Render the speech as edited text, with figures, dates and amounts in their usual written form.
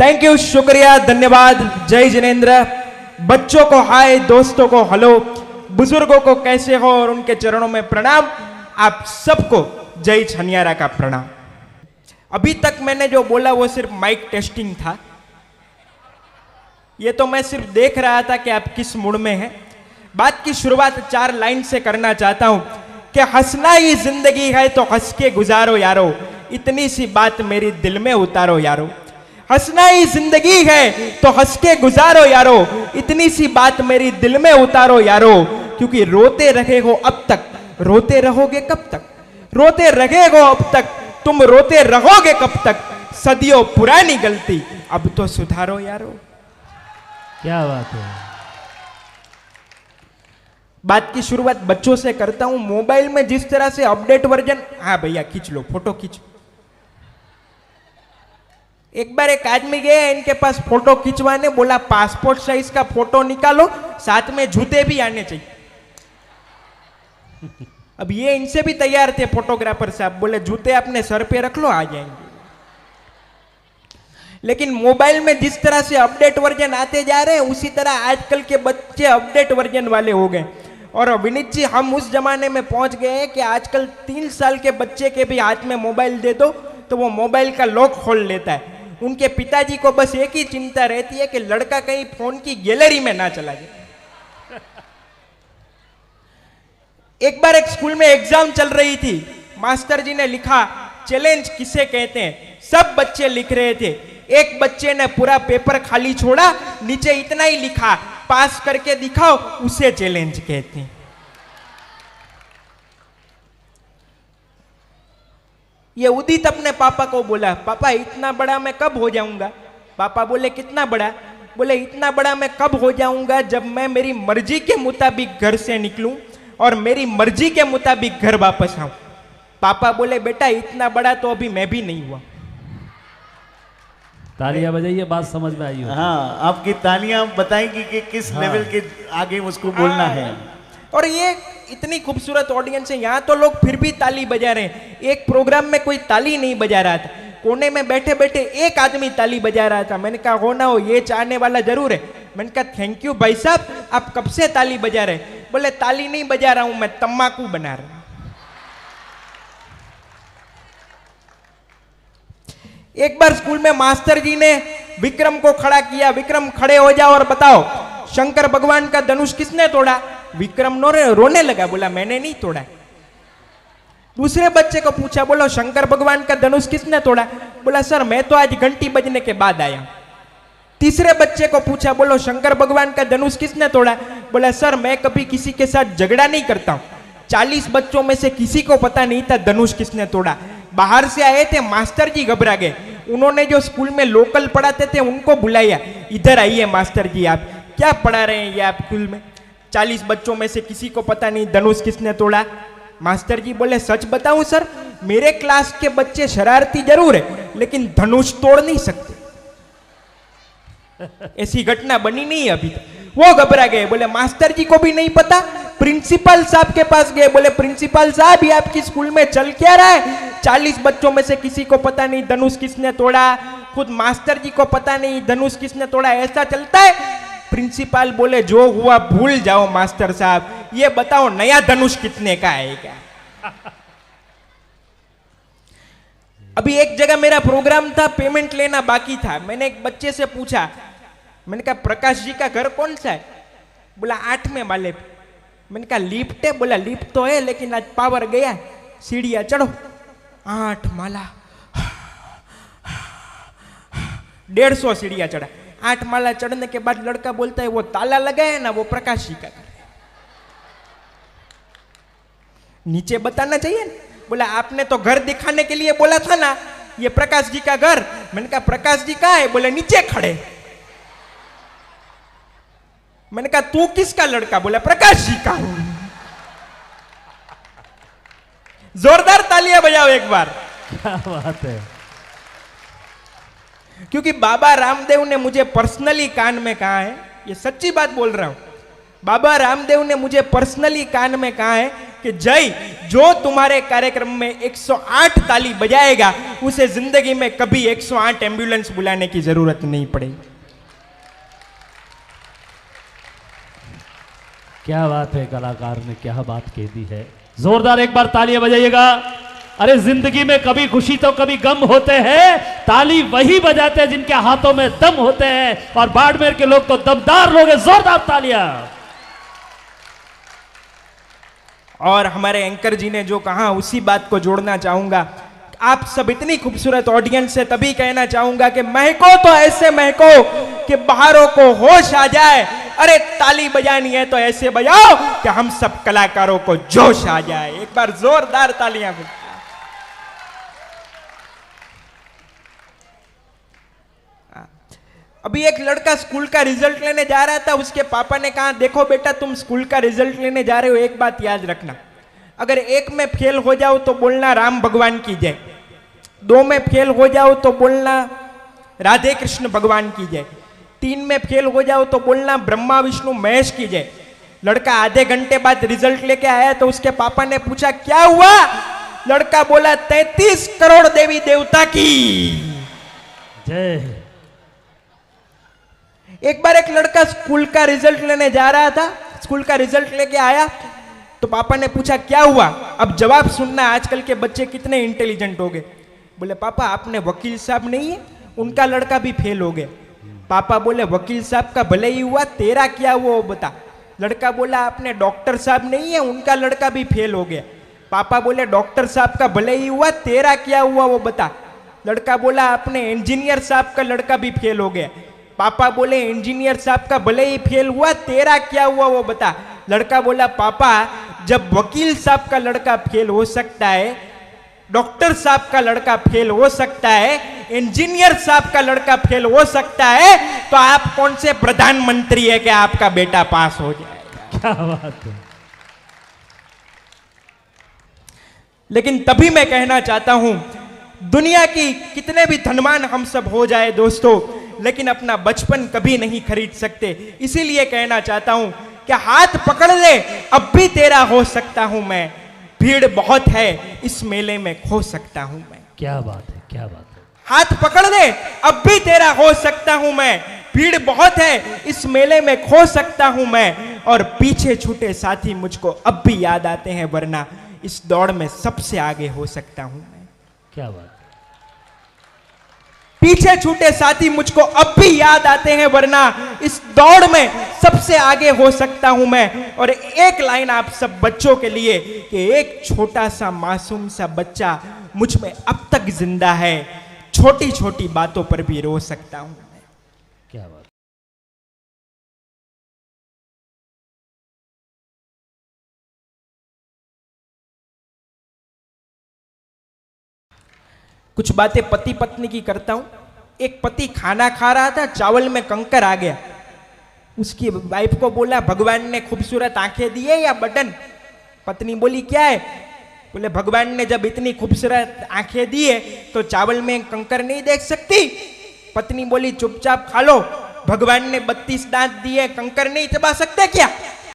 Thank you, शुक्रिया, धन्यवाद। जय जिनेंद्र। बच्चों को हाय, दोस्तों को हेलो, बुजुर्गों को कैसे हो और उनके चरणों में प्रणाम। आप सबको जय छनियारा का प्रणाम। अभी तक मैंने जो बोला वो सिर्फ माइक टेस्टिंग था। ये तो मैं सिर्फ देख रहा था कि आप किस मूड में हैं। बात की शुरुआत 4 लाइन से करना चाहता हूं कि हंसना ही जिंदगी है तो हंस के गुजारो यारो, इतनी सी बात मेरी दिल में उतारो यारो। हंसना ही जिंदगी है तो हंस के गुजारो यारो, इतनी सी बात मेरी दिल में उतारो यारो। क्योंकि रोते रहे हो अब तक, रोते रहोगे कब तक? रोते रहे हो अब तक, तुम रोते रहोगे कब तक? सदियों पुरानी गलती अब तो सुधारो यारो। क्या बात है। बात की शुरुआत बच्चों से करता हूं। मोबाइल में जिस तरह से अपडेट वर्जन, हाँ भैया खींच लो, फोटो खींचो। एक बार एक आदमी गया इनके पास फोटो खिंचवाने, बोला पासपोर्ट साइज का फोटो निकालो, साथ में जूते भी आने चाहिए। अब ये इनसे भी तैयार थे फोटोग्राफर साहब, बोले जूते अपने सर पे रख लो, आ जाएंगे। लेकिन मोबाइल में जिस तरह से अपडेट वर्जन आते जा रहे हैं, उसी तरह आजकल के बच्चे अपडेट वर्जन वाले हो गए। और विनीत जी, हम उस जमाने में पहुंच गए हैं कि आजकल 3 साल के बच्चे के भी हाथ में मोबाइल दे दो तो वो मोबाइल का लॉक खोल लेता है। उनके पिताजी को बस एक ही चिंता रहती है कि लड़का कहीं फोन की गैलरी में ना चला जाए। एक बार एक स्कूल में एग्जाम चल रही थी, मास्टर जी ने लिखा चैलेंज किसे कहते हैं। सब बच्चे लिख रहे थे। एक बच्चे ने पूरा पेपर खाली छोड़ा, नीचे इतना ही लिखा, पास करके दिखाओ, उसे चैलेंज कहते हैं। ये उदित अपने पापा को बोला, पापा इतना बड़ा मैं कब हो जाऊंगा? पापा बोले कितना बड़ा? बोले इतना बड़ा मैं कब हो जाऊंगा जब मैं मेरी मर्जी के मुताबिक घर से निकलूं और मेरी मर्जी के मुताबिक घर वापस आऊं। पापा बोले बेटा इतना बड़ा तो अभी मैं भी नहीं हुआ। तालियां बजाइए, बात समझ में आई हो। हाँ, आपकी तालियां बताएंगी कि किस लेवल के आगे उसको बोलना है। और ये इतनी खूबसूरत ऑडियंस है, यहाँ तो लोग फिर भी ताली बजा रहे हैं। एक प्रोग्राम में कोई ताली नहीं बजा रहा था, कोने में बैठे बैठे एक आदमी ताली बजा रहा था। मैंने कहा हो ना हो, ये चाहने वाला जरूर है। मैंने कहा थैंक यू भाई साहब, आप कब से ताली बजा रहे? बोले ताली नहीं बजा रहा हूं मैं, तम्बाकू बना रहा हूं। एक बार स्कूल में मास्टर जी ने विक्रम को खड़ा किया, विक्रम खड़े हो जाओ और बताओ शंकर भगवान का धनुष किसने तोड़ा? विक्रम रोने लगा, बोला मैंने नहीं तोड़ा। दूसरे बच्चे को पूछा, बोलो शंकर भगवान का धनुष किसने तोड़ा? बोला सर मैं तो आज घंटी बजने के बाद आया। तीसरे बच्चे को पूछा, बोलो शंकर भगवान का धनुष किसने तोड़ा? बोला सर मैं कभी किसी के साथ झगड़ा नहीं करता हूं। 40 बच्चों में से किसी को पता नहीं था धनुष किसने तोड़ा। बाहर से आए थे मास्टर जी, घबरा गए। उन्होंने जो स्कूल में लोकल पढ़ाते थे उनको बुलाया, इधर आइए मास्टर जी, आप क्या पढ़ा रहे हैं ये आप स्कूल में? 40 बच्चों में से किसी को पता नहीं धनुष किसने तोड़ा। मास्टर जी बोले सच बताऊं सर, मेरे क्लास के बच्चे शरारती जरूर है लेकिन धनुष तोड़ नहीं सकते। ऐसी घटना बनी नहीं अभी तक। वो घबरा गए, बोले मास्टर जी को भी नहीं पता। प्रिंसिपल साहब के पास गए, बोले प्रिंसिपल साहब ये आपकी स्कूल में चल क्या रहा है? 40 बच्चों में से किसी को पता नहीं धनुष किसने तोड़ा, खुद मास्टर जी को पता नहीं धनुष किसने तोड़ा, ऐसा चलता है? प्रिंसिपल बोले जो हुआ भूल जाओ मास्टर साहब, ये बताओ नया धनुष कितने का आएगा? अभी एक जगह मेरा प्रोग्राम था, पेमेंट लेना बाकी था। मैंने एक बच्चे से पूछा, मैंने कहा प्रकाश जी का घर कौन सा है? बोला 8वें माले पे। मैंने कहा लिफ्ट है? बोला लिफ्ट तो है लेकिन आज पावर गया, सीढ़ियां चढ़ो। 8 माला, 150 सीढ़ियां चढ़ा। 8 माला चढ़ने के बाद लड़का बोलता है वो ताला लगा है ना, वो प्रकाश जी का घर है। नीचे बताना चाहिए ना। बोला आपने तो घर दिखाने के लिए बोला था ना, ये प्रकाश जी का घर। मैंने कहा प्रकाश जी कहाँ है? बोले नीचे खड़े। मैंने कहा तू किसका लड़का? बोला प्रकाश जी का हूं। जोरदार तालियां बजाओ एक बार। क्या बात है। क्योंकि बाबा रामदेव ने मुझे पर्सनली कान में कहा है, ये सच्ची बात बोल रहा हूं, बाबा रामदेव ने मुझे पर्सनली कान में कहा है कि जय, जो तुम्हारे कार्यक्रम में 108 ताली बजाएगा उसे जिंदगी में कभी 108 एम्बुलेंस बुलाने की जरूरत नहीं पड़ेगी। क्या बात है, कलाकार ने क्या बात कह दी है। जोरदार एक बार तालियां बजाइएगा। अरे जिंदगी में कभी खुशी तो कभी गम होते हैं, ताली वही बजाते हैं जिनके हाथों में दम होते हैं, और बाड़मेर के लोग तो दमदार लोग हैं। जोरदार तालियां। और हमारे एंकर जी ने जो कहा उसी बात को जोड़ना चाहूंगा। आप सब इतनी खूबसूरत ऑडियंस से तभी कहना चाहूंगा कि महको तो ऐसे महको कि बाहरों को होश आ जाए। अरे ताली बजानी है तो ऐसे बजाओ कि हम सब कलाकारों को जोश आ जाए। एक बार जोरदार तालियां। अभी एक लड़का स्कूल का रिजल्ट लेने जा रहा था, उसके पापा ने कहा देखो बेटा तुम स्कूल का रिजल्ट लेने जा रहे हो, एक बात याद रखना, अगर एक में फेल हो जाओ तो बोलना राम भगवान की जय, दो में फेल हो जाओ तो बोलना राधे कृष्ण भगवान की जय, तीन में फेल हो जाओ तो बोलना ब्रह्मा विष्णु महेश की जय। लड़का आधे घंटे बाद रिजल्ट लेके आया तो उसके पापा ने पूछा क्या हुआ? लड़का बोला 33 करोड़ देवी देवता की जय। एक बार एक लड़का स्कूल का रिजल्ट लेने जा रहा था, स्कूल का रिजल्ट लेके आया तो पापा ने पूछा क्या हुआ? अब जवाब सुनना, आजकल के बच्चे कितने इंटेलिजेंट हो गए। बोले पापा आपने वकील साहब नहीं है, उनका लड़का भी फेल हो गया। पापा बोले वकील साहब का भले ही हुआ, तेरा क्या हुआ वो बता। लड़का बोला आपने डॉक्टर साहब नहीं है, उनका लड़का भी फेल हो गया। पापा बोले डॉक्टर साहब का भले ही हुआ, तेरा क्या हुआ वो बता। लड़का बोला आपने इंजीनियर साहब का लड़का भी फेल हो गया। पापा बोले इंजीनियर साहब का भले ही फेल हुआ, तेरा क्या हुआ वो बता। लड़का बोला पापा जब वकील साहब का लड़का फेल हो सकता है, डॉक्टर साहब का लड़का फेल हो सकता है, इंजीनियर साहब का लड़का फेल हो सकता है, तो आप कौन से प्रधानमंत्री है कि आपका बेटा पास हो जाएगा। क्या बात है। लेकिन तभी मैं कहना चाहता हूं, दुनिया की कितने भी धनवान हम सब हो जाए दोस्तों, लेकिन अपना बचपन कभी नहीं खरीद सकते। इसीलिए कहना चाहता हूं कि हाथ पकड़ ले अब भी तेरा हो सकता हूं मैं, भीड़ बहुत है इस मेले में खो सकता हूं मैं। क्या बात है, क्या बात है। हाथ पकड़ ले अब भी तेरा हो सकता हूं मैं, भीड़ बहुत है इस मेले में खो सकता हूं मैं, और पीछे छूटे साथी मुझको अब भी याद आते हैं, वरना इस दौड़ में सबसे आगे हो सकता हूं मैं। क्या बात। पीछे छूटे साथी मुझको अब भी याद आते हैं, वरना इस दौड़ में सबसे आगे हो सकता हूं मैं। और एक लाइन आप सब बच्चों के लिए कि एक छोटा सा मासूम सा बच्चा मुझ में अब तक जिंदा है, छोटी छोटी बातों पर भी रो सकता हूं मैं। क्या बात। कुछ बातें पति पत्नी की करता हूं। एक पति खाना खा रहा था, चावल में कंकर आ गया। उसकी वाइफ को बोला भगवान ने खूबसूरत आंखें दी है या बटन? पत्नी बोली क्या है? बोले भगवान ने जब इतनी खूबसूरत आंखें दी है तो चावल में कंकर नहीं देख सकती? पत्नी बोली चुपचाप खा लो, भगवान ने 32 दांत दिए, कंकर नहीं चबा सकते क्या?